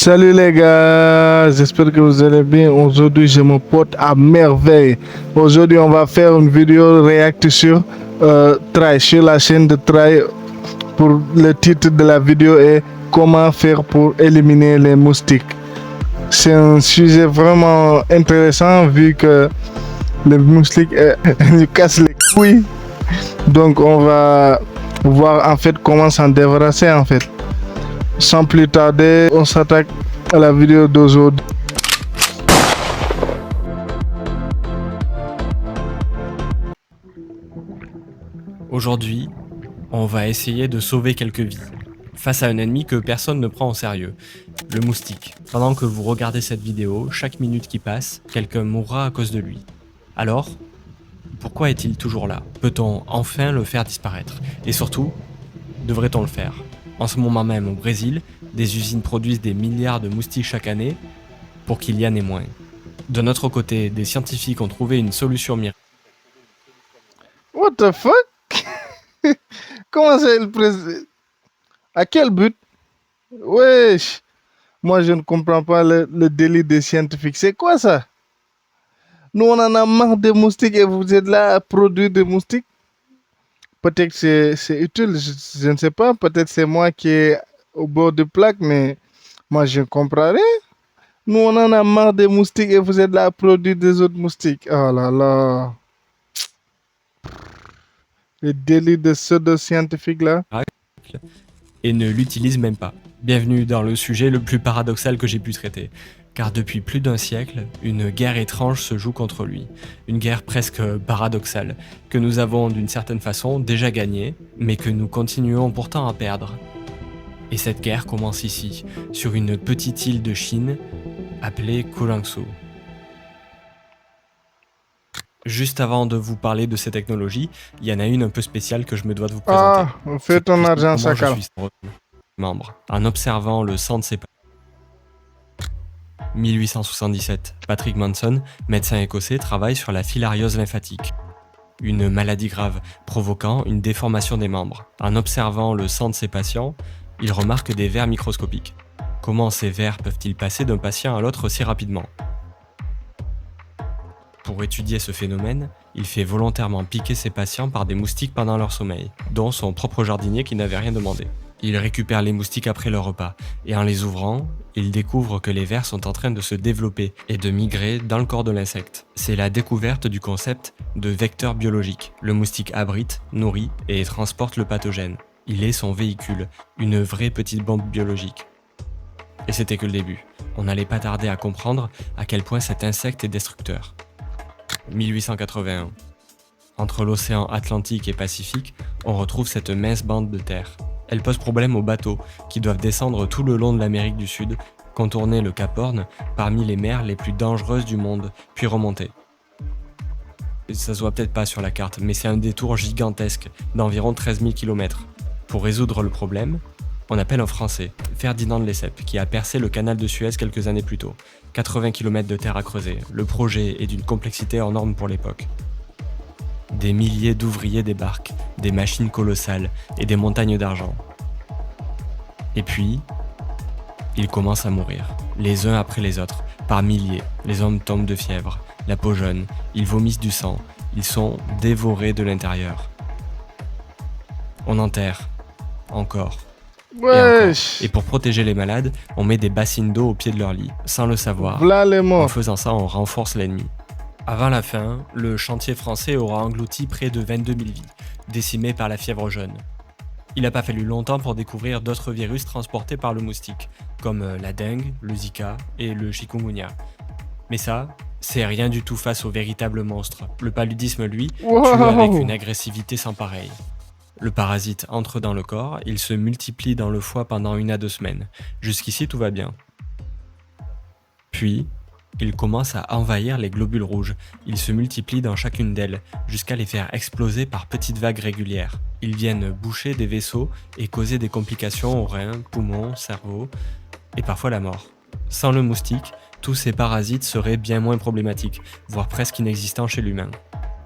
Salut les gars, j'espère que vous allez bien. Aujourd'hui, je me porte à merveille. Aujourd'hui, on va faire une vidéo react sur Try, sur la chaîne de Try. Pour le titre de la vidéo est comment faire pour éliminer les moustiques. C'est un sujet vraiment intéressant vu que les moustiques nous cassent les couilles. Donc, on va voir en fait comment s'en débarrasser en fait. Sans plus tarder, on s'attaque à la vidéo d'aujourd'hui. Aujourd'hui, on va essayer de sauver quelques vies, face à un ennemi que personne ne prend au sérieux, le moustique. Pendant que vous regardez cette vidéo, chaque minute qui passe, quelqu'un mourra à cause de lui. Alors, pourquoi est-il toujours là? Peut-on enfin le faire disparaître? Et surtout, devrait-on le faire? En ce moment même au Brésil, des usines produisent des milliards de moustiques chaque année pour qu'il y en ait moins. De notre côté, des scientifiques ont trouvé une solution miracle. What the fuck? Comment c'est le président? À quel but? Wesh! Moi, je ne comprends pas le délit des scientifiques. C'est quoi ça? Nous, on en a marre des moustiques et vous êtes là à produire des moustiques? Peut-être que c'est utile, je ne sais pas. Peut-être c'est moi qui est au bord de plaque, mais moi, je ne comprends rien. Nous, on en a marre des moustiques et vous êtes là à produire des autres moustiques. Oh là là. Le délit de pseudo-scientifiques là. Et ne l'utilise même pas. Bienvenue dans le sujet le plus paradoxal que j'ai pu traiter. Car depuis plus d'un siècle, une guerre étrange se joue contre lui. Une guerre presque paradoxale, que nous avons d'une certaine façon déjà gagnée, mais que nous continuons pourtant à perdre. Et cette guerre commence ici, sur une petite île de Chine, appelée Guangzhou. Juste avant de vous parler de ces technologies, il y en a une un peu spéciale que je me dois de vous présenter. Ah, fais ton argent, ça calme. Membre. En observant le sang de ses 1877, Patrick Manson, médecin écossais, travaille sur la filariose lymphatique, une maladie grave provoquant une déformation des membres. En observant le sang de ses patients, il remarque des vers microscopiques. Comment ces vers peuvent-ils passer d'un patient à l'autre si rapidement? Pour étudier ce phénomène, il fait volontairement piquer ses patients par des moustiques pendant leur sommeil, dont son propre jardinier qui n'avait rien demandé. Il récupère les moustiques après leur repas, et en les ouvrant, il découvre que les vers sont en train de se développer et de migrer dans le corps de l'insecte. C'est la découverte du concept de vecteur biologique. Le moustique abrite, nourrit et transporte le pathogène. Il est son véhicule, une vraie petite bombe biologique. Et c'était que le début. On n'allait pas tarder à comprendre à quel point cet insecte est destructeur. 1881. Entre l'océan Atlantique et Pacifique, on retrouve cette mince bande de terre. Elle pose problème aux bateaux, qui doivent descendre tout le long de l'Amérique du Sud, contourner le Cap Horn, parmi les mers les plus dangereuses du monde, puis remonter. Ça se voit peut-être pas sur la carte, mais c'est un détour gigantesque, d'environ 13 000 km. Pour résoudre le problème, on appelle un Français, Ferdinand de Lesseps, qui a percé le canal de Suez quelques années plus tôt. 80 km de terre à creuser. Le projet est d'une complexité hors norme pour l'époque. Des milliers d'ouvriers débarquent, des machines colossales et des montagnes d'argent. Et puis, ils commencent à mourir, les uns après les autres, par milliers. Les hommes tombent de fièvre, la peau jaune, ils vomissent du sang, ils sont dévorés de l'intérieur. On enterre, encore. Wesh! Et pour protéger les malades, on met des bassines d'eau au pied de leur lit, sans le savoir. V'là les morts. En faisant ça, on renforce l'ennemi. Avant la fin, le chantier français aura englouti près de 22 000 vies, décimées par la fièvre jaune. Il n'a pas fallu longtemps pour découvrir d'autres virus transportés par le moustique, comme la dengue, le Zika et le chikungunya. Mais ça, c'est rien du tout face au véritable monstre. Le paludisme, lui, tue avec une agressivité sans pareille. Le parasite entre dans le corps, il se multiplie dans le foie pendant 1 à 2 semaines. Jusqu'ici, tout va bien. Puis, il commence à envahir les globules rouges. Il se multiplie dans chacune d'elles, jusqu'à les faire exploser par petites vagues régulières. Ils viennent boucher des vaisseaux et causer des complications aux reins, poumons, cerveau, et parfois la mort. Sans le moustique, tous ces parasites seraient bien moins problématiques, voire presque inexistants chez l'humain.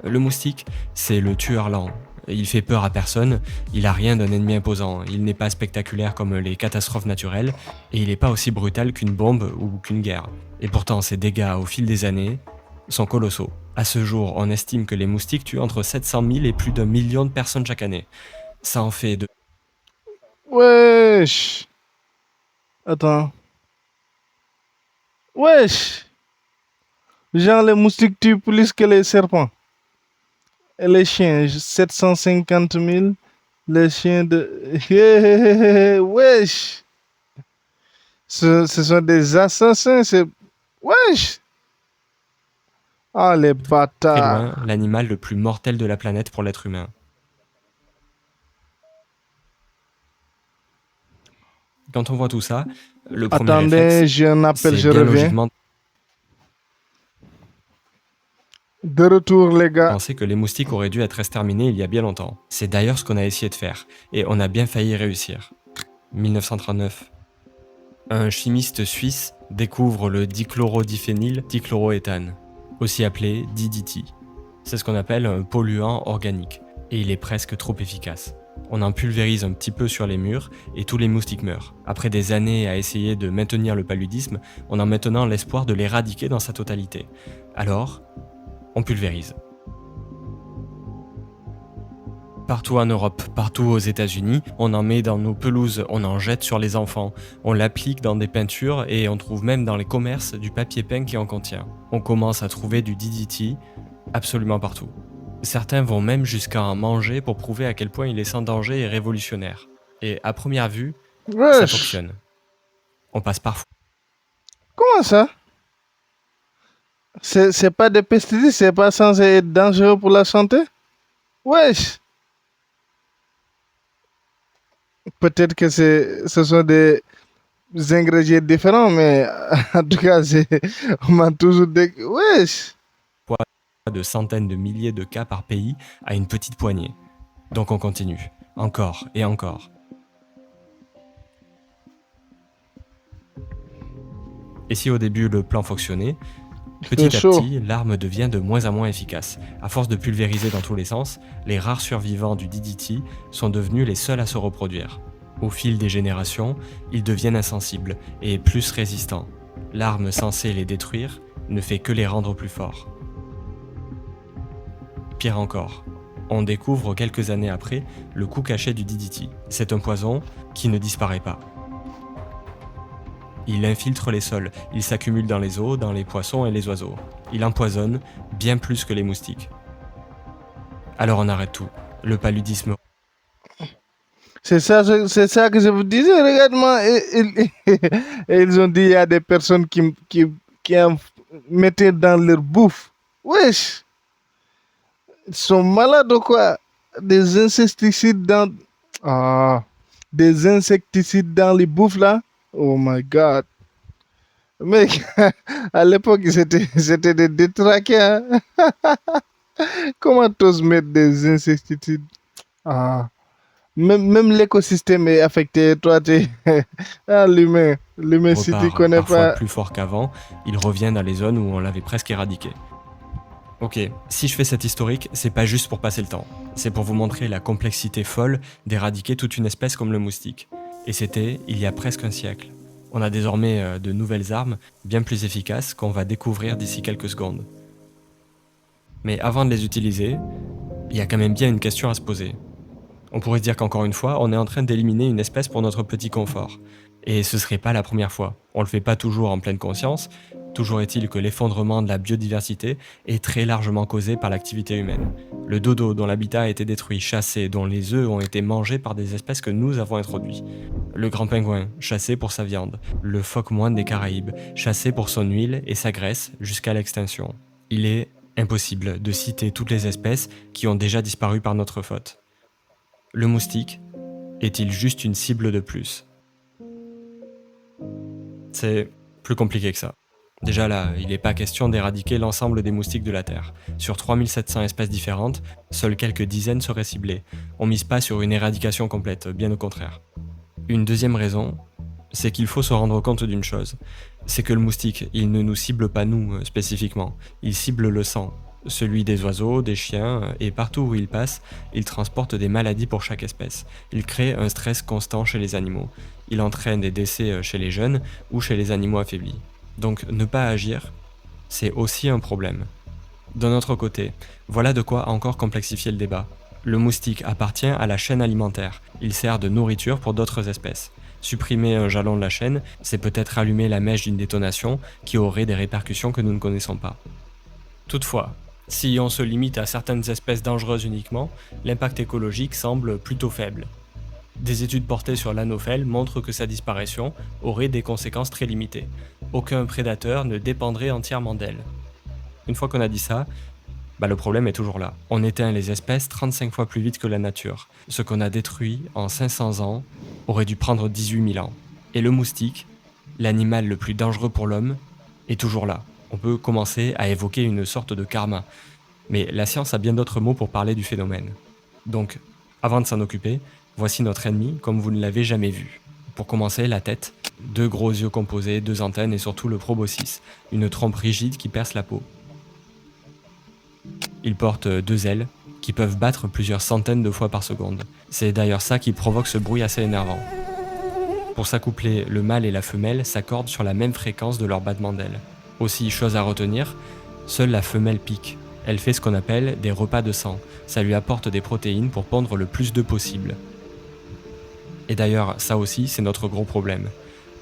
Le moustique, c'est le tueur lent, Il fait peur à personne, il a rien d'un ennemi imposant, il n'est pas spectaculaire comme les catastrophes naturelles, et il n'est pas aussi brutal qu'une bombe ou qu'une guerre. Et pourtant, ses dégâts au fil des années sont colossaux. À ce jour, on estime que les moustiques tuent entre 700 000 et plus d'1 million de personnes chaque année. Ça en fait de... Wesh. Attends. Wesh. Genre les moustiques tuent plus que les serpents. Et les chiens, 750 000. Les chiens de... Wesh. Ce sont des assassins. C'est... Wesh. Ah, les très bâtards. loin l'animal le plus mortel de la planète pour l'être humain. Quand on voit tout ça, le premier Attendez, réflexe, j'ai un appel, c'est je bien reviens. logiquement De retour, les gars. penser que les moustiques auraient dû être exterminés il y a bien longtemps. C'est d'ailleurs ce qu'on a essayé de faire, et on a bien failli réussir. 1939. Un chimiste suisse découvre le dichlorodiphényl dichloroéthane, aussi appelé DDT. C'est ce qu'on appelle un polluant organique, et il est presque trop efficace. On en pulvérise un petit peu sur les murs et tous les moustiques meurent. Après des années à essayer de maintenir le paludisme, on a maintenant l'espoir de l'éradiquer dans sa totalité. Alors, on pulvérise. Partout en Europe, partout aux États-Unis, on en met dans nos pelouses, on en jette sur les enfants, on l'applique dans des peintures et on trouve même dans les commerces du papier peint qui en contient. On commence à trouver du DDT absolument partout. Certains vont même jusqu'à en manger pour prouver à quel point il est sans danger et révolutionnaire. Et à première vue, ça Wesh. fonctionne. On passe parfois Comment ça? C'est pas des pesticides, c'est pas censé être dangereux pour la santé? Wesh. Peut-être que ce sont des ingrédients différents, mais en tout cas, on m'a toujours dit... Wesh. de centaines de milliers de cas par pays à une petite poignée. Donc on continue, encore et encore. Et si au début le plan fonctionnait, petit à chaud. petit, l'arme devient de moins en moins efficace. À force de pulvériser dans tous les sens, les rares survivants du DDT sont devenus les seuls à se reproduire. Au fil des générations, ils deviennent insensibles et plus résistants. L'arme censée les détruire ne fait que les rendre plus forts. Pire encore, on découvre quelques années après le coup caché du DDT. C'est un poison qui ne disparaît pas. Il infiltre les sols, il s'accumule dans les eaux, dans les poissons et les oiseaux. Il empoisonne bien plus que les moustiques. Alors on arrête tout. Le paludisme. C'est ça que je vous disais. Regarde-moi. Et ils ont dit il y a des personnes qui en mettaient dans leur bouffe. Wesh. Ils sont malades ou quoi? Des insecticides dans... Ah. Des insecticides dans les bouffes là. Oh my God. Mec, à l'époque, c'était des détraqués. Hein? Comment t'oses mettre des insecticides? Ah. Même l'écosystème est affecté. Toi, ah, l'humain. L'humain, si tu repart connais parfois pas... plus fort qu'avant, il revient dans les zones où on l'avait presque éradiqué. Ok, si je fais cet historique, c'est pas juste pour passer le temps. C'est pour vous montrer la complexité folle d'éradiquer toute une espèce comme le moustique. Et c'était il y a presque un siècle. On a désormais de nouvelles armes, bien plus efficaces, qu'on va découvrir d'ici quelques secondes. Mais avant de les utiliser, il y a quand même bien une question à se poser. On pourrait se dire qu'encore une fois, on est en train d'éliminer une espèce pour notre petit confort. Et ce serait pas la première fois. On le fait pas toujours en pleine conscience. Toujours est-il que l'effondrement de la biodiversité est très largement causé par l'activité humaine. Le dodo dont l'habitat a été détruit, chassé, dont les œufs ont été mangés par des espèces que nous avons introduites. Le grand pingouin, chassé pour sa viande. Le phoque moine des Caraïbes, chassé pour son huile et sa graisse jusqu'à l'extinction. Il est impossible de citer toutes les espèces qui ont déjà disparu par notre faute. Le moustique est-il juste une cible de plus? C'est plus compliqué que ça. Déjà là, il n'est pas question d'éradiquer l'ensemble des moustiques de la Terre. Sur 3700 espèces différentes, seules quelques dizaines seraient ciblées. On mise pas sur une éradication complète, bien au contraire. Une deuxième raison, c'est qu'il faut se rendre compte d'une chose. C'est que le moustique, il ne nous cible pas nous spécifiquement, il cible le sang. celui des oiseaux, des chiens, et partout où ils passent, ils transportent des maladies pour chaque espèce. Ils créent un stress constant chez les animaux. Il entraîne des décès chez les jeunes ou chez les animaux affaiblis. Donc ne pas agir, c'est aussi un problème. D'un autre côté, voilà de quoi encore complexifier le débat. Le moustique appartient à la chaîne alimentaire. Il sert de nourriture pour d'autres espèces. Supprimer un jalon de la chaîne, c'est peut-être allumer la mèche d'une détonation qui aurait des répercussions que nous ne connaissons pas. Toutefois, si on se limite à certaines espèces dangereuses uniquement, l'impact écologique semble plutôt faible. Des études portées sur l'anophèle montrent que sa disparition aurait des conséquences très limitées. Aucun prédateur ne dépendrait entièrement d'elle. Une fois qu'on a dit ça, le problème est toujours là. On éteint les espèces 35 fois plus vite que la nature. Ce qu'on a détruit en 500 ans aurait dû prendre 18 000 ans. Et le moustique, l'animal le plus dangereux pour l'homme, est toujours là. On peut commencer à évoquer une sorte de karma. Mais la science a bien d'autres mots pour parler du phénomène. Donc, avant de s'en occuper, voici notre ennemi comme vous ne l'avez jamais vu. Pour commencer, la tête, 2 gros yeux composés, 2 antennes et surtout le proboscis, une trompe rigide qui perce la peau. Il porte 2 ailes qui peuvent battre plusieurs centaines de fois par seconde. C'est d'ailleurs ça qui provoque ce bruit assez énervant. Pour s'accoupler, le mâle et la femelle s'accordent sur la même fréquence de leur battement d'ailes. Aussi, chose à retenir, seule la femelle pique. Elle fait ce qu'on appelle des repas de sang. Ça lui apporte des protéines pour pondre le plus d'œufs possible. Et d'ailleurs, ça aussi, c'est notre gros problème.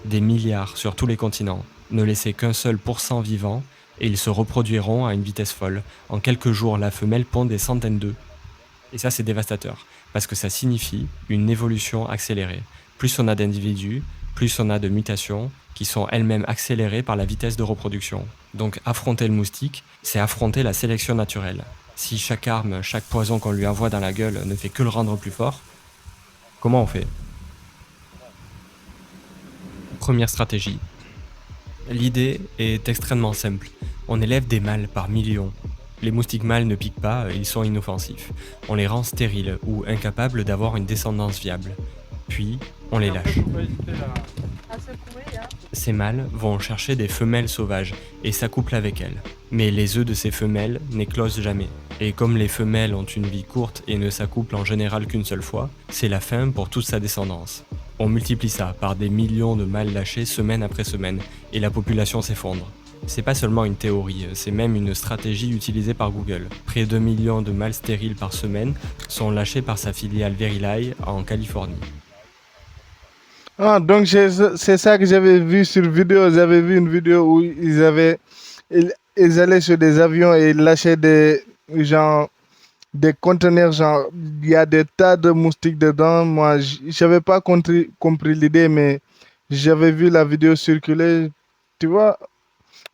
Des milliards sur tous les continents. Ne laissez qu'un seul % vivant et ils se reproduiront à une vitesse folle. En quelques jours, la femelle pond des centaines d'œufs. Et ça, c'est dévastateur, parce que ça signifie une évolution accélérée. Plus on a d'individus, plus on a de mutations qui sont elles-mêmes accélérées par la vitesse de reproduction. Donc affronter le moustique, c'est affronter la sélection naturelle. Si chaque arme, chaque poison qu'on lui envoie dans la gueule ne fait que le rendre plus fort, comment on fait ? Première stratégie. L'idée est extrêmement simple. On élève des mâles par millions. Les moustiques mâles ne piquent pas, ils sont inoffensifs. On les rend stériles ou incapables d'avoir une descendance viable. Puis, on les lâche. Ces mâles vont chercher des femelles sauvages et s'accouplent avec elles. Mais les œufs de ces femelles n'éclosent jamais. Et comme les femelles ont une vie courte et ne s'accouplent en général qu'une seule fois, c'est la fin pour toute sa descendance. On multiplie ça par des millions de mâles lâchés semaine après semaine, et la population s'effondre. C'est pas seulement une théorie, c'est même une stratégie utilisée par Google. Près de 2 millions de mâles stériles par semaine sont lâchés par sa filiale Verily en Californie. Ah, donc c'est ça que j'avais vu sur vidéo. J'avais vu une vidéo où ils allaient sur des avions et ils lâchaient des conteneurs, genre, il y a des tas de moustiques dedans. Moi, j'avais pas compris l'idée, mais j'avais vu la vidéo circuler. Tu vois,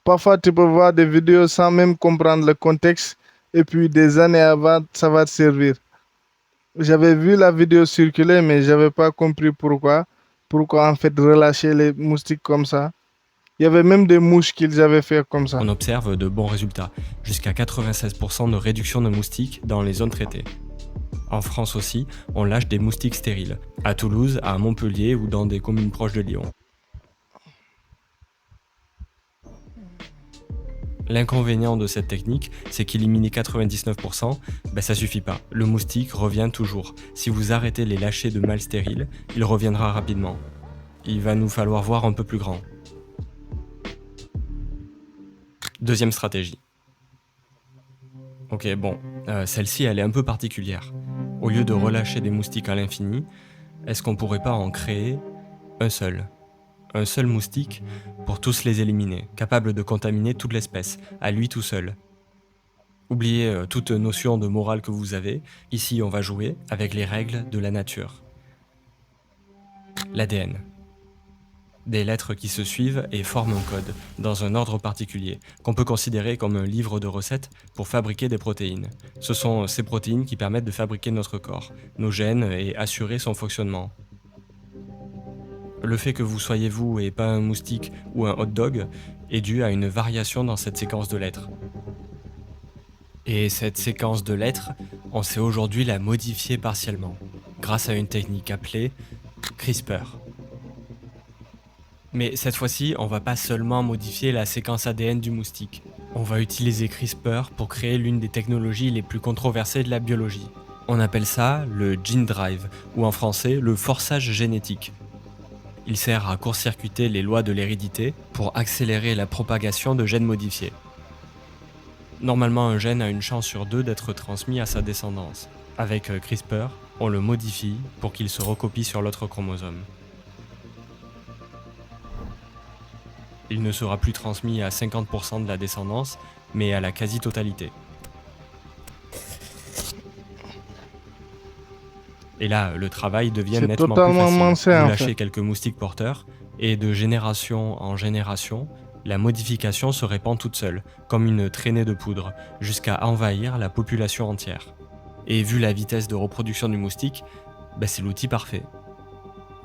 parfois tu peux voir des vidéos sans même comprendre le contexte, et puis des années avant, ça va te servir. J'avais vu la vidéo circuler, mais j'avais pas compris pourquoi. Pourquoi en fait relâcher les moustiques comme ça. Il y avait même des mouches qu'ils avaient fait comme ça. On observe de bons résultats, jusqu'à 96% de réduction de moustiques dans les zones traitées. En France aussi, on lâche des moustiques stériles, à Toulouse, à Montpellier ou dans des communes proches de Lyon. L'inconvénient de cette technique, c'est qu'éliminer 99%, ça suffit pas. Le moustique revient toujours. Si vous arrêtez les lâchers de mâles stériles, il reviendra rapidement. Il va nous falloir voir un peu plus grand. Deuxième stratégie. Ok, celle-ci elle est un peu particulière. Au lieu de relâcher des moustiques à l'infini, est-ce qu'on pourrait pas en créer un seul moustique pour tous les éliminer, capable de contaminer toute l'espèce, à lui tout seul. Oubliez toute notion de morale que vous avez, ici on va jouer avec les règles de la nature. L'ADN. Des lettres qui se suivent et forment un code, dans un ordre particulier, qu'on peut considérer comme un livre de recettes pour fabriquer des protéines. Ce sont ces protéines qui permettent de fabriquer notre corps, nos gènes et assurer son fonctionnement. Le fait que vous soyez vous et pas un moustique ou un hot dog est dû à une variation dans cette séquence de lettres. Et cette séquence de lettres, on sait aujourd'hui la modifier partiellement, grâce à une technique appelée CRISPR. Mais cette fois-ci, on va pas seulement modifier la séquence ADN du moustique. On va utiliser CRISPR pour créer l'une des technologies les plus controversées de la biologie. On appelle ça le gene drive, ou en français le forçage génétique. Il sert à court-circuiter les lois de l'hérédité pour accélérer la propagation de gènes modifiés. Normalement, un gène a une chance sur 2 d'être transmis à sa descendance. Avec CRISPR, on le modifie pour qu'il se recopie sur l'autre chromosome. Il ne sera plus transmis à 50% de la descendance, mais à la quasi-totalité. Et là, le travail devient C'est nettement plus totalement facile. malsain, Vous en lâchez fait. quelques moustiques porteurs, et de génération en génération, la modification se répand toute seule, comme une traînée de poudre, jusqu'à envahir la population entière. Et vu la vitesse de reproduction du moustique, c'est l'outil parfait.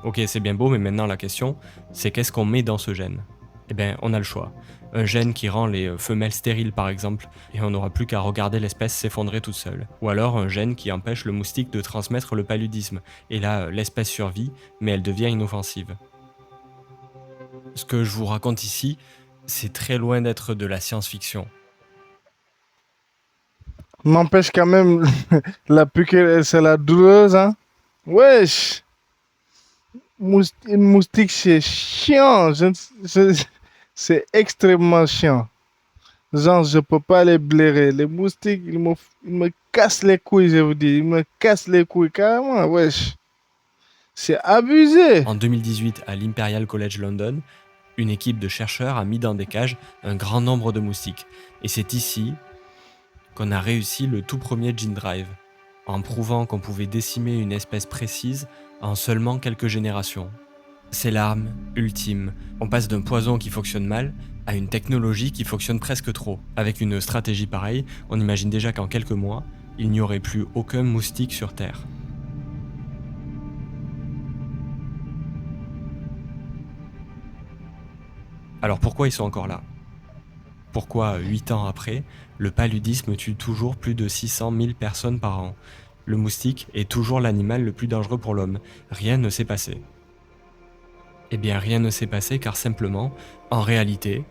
Ok, c'est bien beau, mais maintenant la question, c'est qu'est-ce qu'on met dans ce gène ? Eh bien, on a le choix. Un gène qui rend les femelles stériles par exemple, et on n'aura plus qu'à regarder l'espèce s'effondrer toute seule. Ou alors un gène qui empêche le moustique de transmettre le paludisme, et là l'espèce survit, mais elle devient inoffensive. Ce que je vous raconte ici, c'est très loin d'être de la science-fiction. N'empêche quand même, la piqûre, c'est la douloureuse, hein. Wesh! Une moustique, c'est chiant. C'est extrêmement chiant. Genre, je peux pas les blairer. Les moustiques, ils me cassent les couilles, je vous dis. Ils me cassent les couilles, carrément, wesh. C'est abusé. En 2018, à l'Imperial College London, une équipe de chercheurs a mis dans des cages un grand nombre de moustiques. Et c'est ici qu'on a réussi le tout premier gene drive, en prouvant qu'on pouvait décimer une espèce précise en seulement quelques générations. C'est l'arme ultime. On passe d'un poison qui fonctionne mal à une technologie qui fonctionne presque trop. Avec une stratégie pareille, on imagine déjà qu'en quelques mois, il n'y aurait plus aucun moustique sur Terre. Alors pourquoi ils sont encore là ? Pourquoi, 8 ans après, le paludisme tue toujours plus de 600 000 personnes par an ? Le moustique est toujours l'animal le plus dangereux pour l'homme. Rien ne s'est passé. Eh bien, rien ne s'est passé car simplement, en réalité,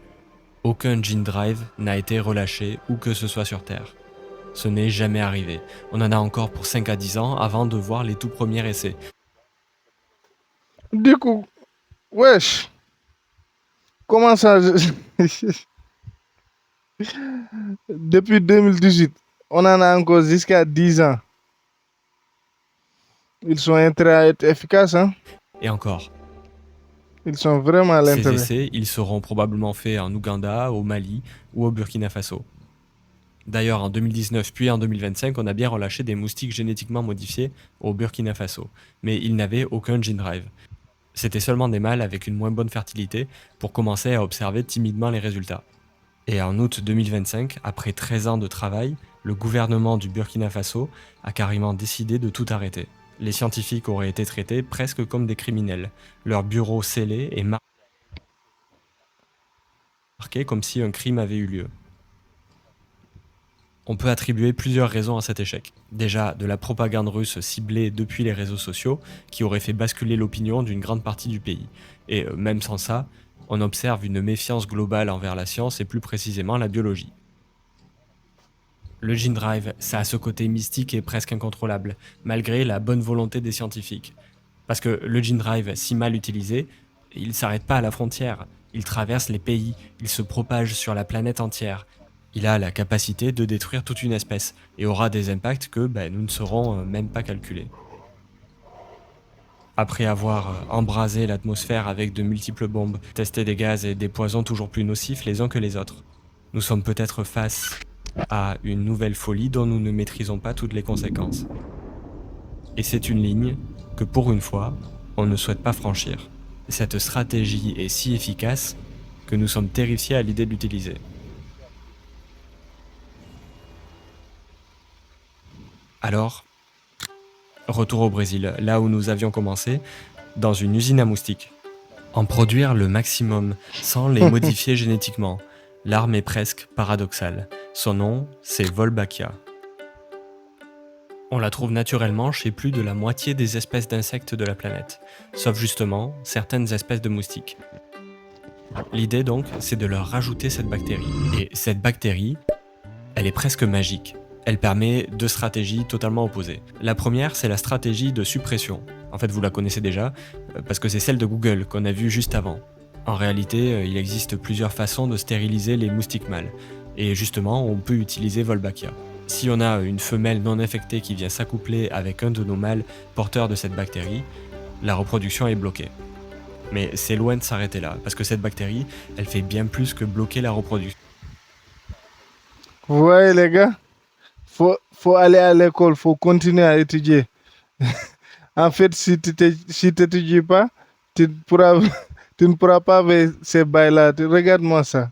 aucun gene drive n'a été relâché où que ce soit sur Terre. Ce n'est jamais arrivé. On en a encore pour 5 à 10 ans avant de voir les tout premiers essais. Du coup, wesh. Comment ça Depuis 2018, on en a encore jusqu'à 10 ans. Ils sont intérêts à être efficaces, hein. Et encore, Ils sont vraiment à ces l'intérêt. essais, ils seront probablement faits en Ouganda, au Mali ou au Burkina Faso. D'ailleurs, en 2019 puis en 2025, on a bien relâché des moustiques génétiquement modifiés au Burkina Faso, mais ils n'avaient aucun gene drive. C'était seulement des mâles avec une moins bonne fertilité pour commencer à observer timidement les résultats. Et en août 2025, après 13 ans de travail, le gouvernement du Burkina Faso a carrément décidé de tout arrêter. Les scientifiques auraient été traités presque comme des criminels, leurs bureaux scellés et marqués comme si un crime avait eu lieu. On peut attribuer plusieurs raisons à cet échec. Déjà, de la propagande russe ciblée depuis les réseaux sociaux, qui aurait fait basculer l'opinion d'une grande partie du pays. Et même sans ça, on observe une méfiance globale envers la science et plus précisément la biologie. Le gene drive, ça a ce côté mystique et presque incontrôlable, malgré la bonne volonté des scientifiques. Parce que le gene drive, si mal utilisé, il ne s'arrête pas à la frontière, il traverse les pays, il se propage sur la planète entière. Il a la capacité de détruire toute une espèce et aura des impacts que nous ne saurons même pas calculer. Après avoir embrasé l'atmosphère avec de multiples bombes, testé des gaz et des poisons toujours plus nocifs les uns que les autres, nous sommes peut-être face à une nouvelle folie dont nous ne maîtrisons pas toutes les conséquences. Et c'est une ligne que pour une fois, on ne souhaite pas franchir. Cette stratégie est si efficace que nous sommes terrifiés à l'idée de l'utiliser. Alors, retour au Brésil, là où nous avions commencé, dans une usine à moustiques. En produire le maximum, sans les modifier génétiquement. L'arme est presque paradoxale. Son nom, c'est Wolbachia. On la trouve naturellement chez plus de la moitié des espèces d'insectes de la planète, sauf justement certaines espèces de moustiques. L'idée donc, c'est de leur rajouter cette bactérie. Et cette bactérie, elle est presque magique. Elle permet deux stratégies totalement opposées. La première, c'est la stratégie de suppression. En fait, vous la connaissez déjà, parce que c'est celle de Google qu'on a vue juste avant. En réalité, il existe plusieurs façons de stériliser les moustiques mâles. Et justement, on peut utiliser Wolbachia. Si on a une femelle non infectée qui vient s'accoupler avec un de nos mâles porteurs de cette bactérie, la reproduction est bloquée. Mais c'est loin de s'arrêter là, parce que cette bactérie, elle fait bien plus que bloquer la reproduction. Vous voyez, les gars, faut aller à l'école, faut continuer à étudier. En fait, si t'étudies pas, tu ne pourras, tu ne pourras pas ver ces bails-là. Regarde-moi ça.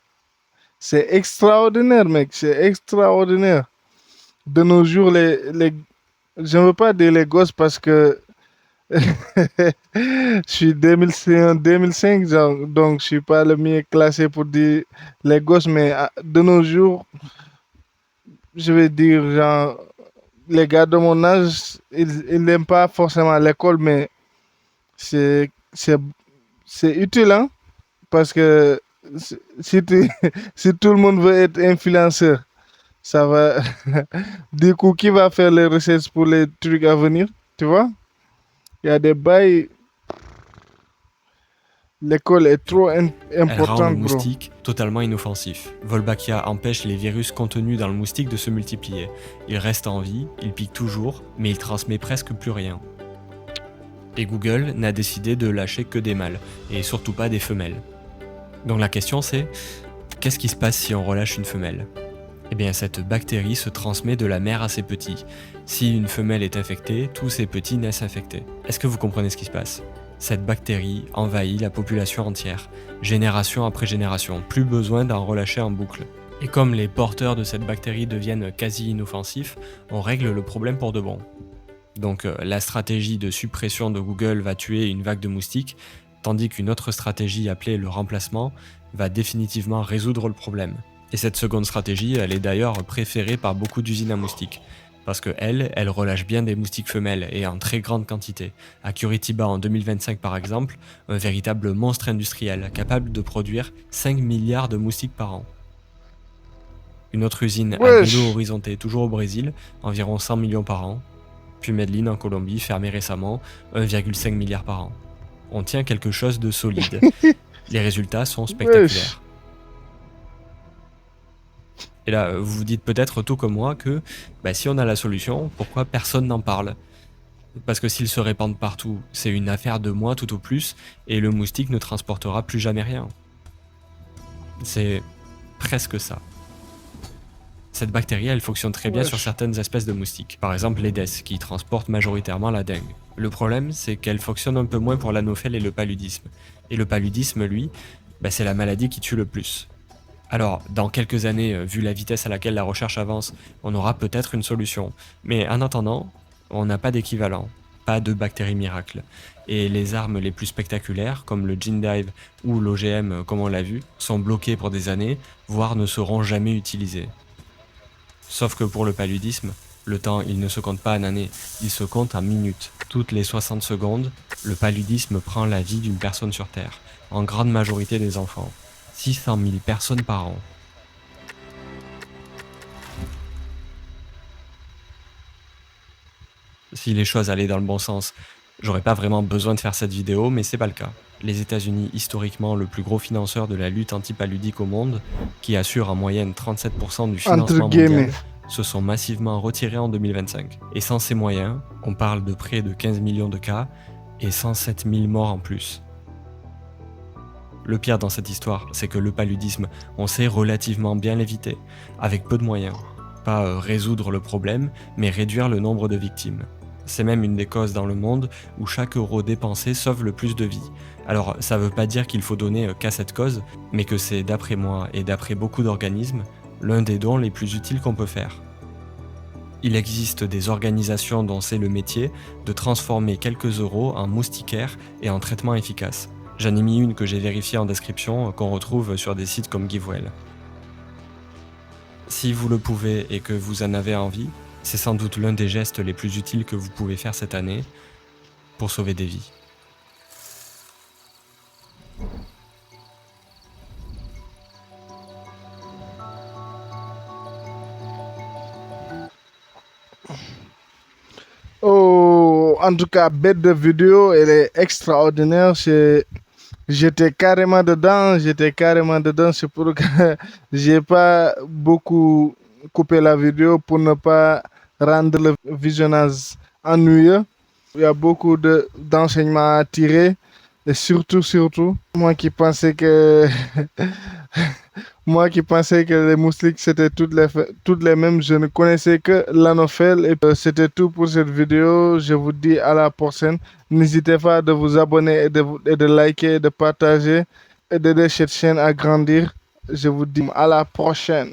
C'est extraordinaire, mec. C'est extraordinaire. De nos jours, je ne veux pas dire les gosses parce que je suis 2005, genre, donc je suis pas le mieux classé pour dire les gosses, mais de nos jours, je vais dire, genre, les gars de mon âge, ils n'aiment pas forcément l'école, mais c'est, c'est, c'est utile, hein, parce que si, si tout le monde veut être influenceur, ça va. Du coup, qui va faire les recettes pour les trucs à venir, tu vois? Il y a des bails. L'école est trop Elle rend le importante, bro. moustique totalement inoffensif. Wolbachia empêche les virus contenus dans le moustique de se multiplier. Il reste en vie, il pique toujours, mais il transmet presque plus rien. Et Google n'a décidé de lâcher que des mâles, et surtout pas des femelles. Donc la question c'est, qu'est-ce qui se passe si on relâche une femelle ? Eh bien cette bactérie se transmet de la mère à ses petits. Si une femelle est infectée, tous ses petits naissent infectés. Est-ce que vous comprenez ce qui se passe ? Cette bactérie envahit la population entière, génération après génération, plus besoin d'en relâcher en boucle. Et comme les porteurs de cette bactérie deviennent quasi inoffensifs, on règle le problème pour de bon. Donc la stratégie de suppression de Google va tuer une vague de moustiques, tandis qu'une autre stratégie appelée le remplacement va définitivement résoudre le problème. Et cette seconde stratégie, elle est d'ailleurs préférée par beaucoup d'usines à moustiques. Parce que elle relâche bien des moustiques femelles et en très grande quantité. À Curitiba en 2025 par exemple, un véritable monstre industriel capable de produire 5 milliards de moustiques par an. Une autre usine à Wesh. Belo Horizonte, toujours au Brésil, environ 100 millions par an. Puis Medellín en Colombie, fermée récemment, 1,5 milliard par an. On tient quelque chose de solide. Les résultats sont spectaculaires. Et là, vous vous dites peut-être tout comme moi que si on a la solution, pourquoi personne n'en parle ? Parce que s'ils se répandent partout, c'est une affaire de mois tout au plus, et le moustique ne transportera plus jamais rien. C'est presque ça. Cette bactérie, elle fonctionne très bien sur certaines espèces de moustiques, par exemple l'Aedes, qui transporte majoritairement la dengue. Le problème, c'est qu'elle fonctionne un peu moins pour l'anophèle et le paludisme. Et le paludisme, lui, c'est la maladie qui tue le plus. Alors, dans quelques années, vu la vitesse à laquelle la recherche avance, on aura peut-être une solution. Mais en attendant, on n'a pas d'équivalent, pas de bactéries miracle. Et les armes les plus spectaculaires, comme le GeneDive ou l'OGM comme on l'a vu, sont bloquées pour des années, voire ne seront jamais utilisées. Sauf que pour le paludisme, le temps il ne se compte pas en années, il se compte en minutes. Toutes les 60 secondes, le paludisme prend la vie d'une personne sur Terre, en grande majorité des enfants. 600 000 personnes par an. Si les choses allaient dans le bon sens, j'aurais pas vraiment besoin de faire cette vidéo, mais c'est pas le cas. Les États-Unis, historiquement le plus gros financeur de la lutte antipaludique au monde, qui assure en moyenne 37% du financement mondial, se sont massivement retirés en 2025. Et sans ces moyens, on parle de près de 15 millions de cas et 107 000 morts en plus. Le pire dans cette histoire, c'est que le paludisme, on sait relativement bien l'éviter, avec peu de moyens. Pas résoudre le problème, mais réduire le nombre de victimes. C'est même une des causes dans le monde où chaque euro dépensé sauve le plus de vies. Alors ça veut pas dire qu'il faut donner qu'à cette cause, mais que c'est d'après moi et d'après beaucoup d'organismes, l'un des dons les plus utiles qu'on peut faire. Il existe des organisations dont c'est le métier de transformer quelques euros en moustiquaires et en traitements efficaces. J'en ai mis une que j'ai vérifiée en description, qu'on retrouve sur des sites comme GiveWell. Si vous le pouvez et que vous en avez envie, c'est sans doute l'un des gestes les plus utiles que vous pouvez faire cette année pour sauver des vies. en tout cas, bête de vidéo, elle est extraordinaire. J'étais carrément dedans, c'est pour que j'ai pas beaucoup coupé la vidéo pour ne pas rendre le visionnage ennuyeux. Il y a beaucoup d'enseignements à tirer et surtout, moi qui pensais que moi qui pensais que les moustiques c'était toutes les mêmes, je ne connaissais que l'anophèle et c'était tout pour cette vidéo. Je vous dis à la prochaine. N'hésitez pas de vous abonner et de liker, et de partager et d'aider cette chaîne à grandir. Je vous dis à la prochaine.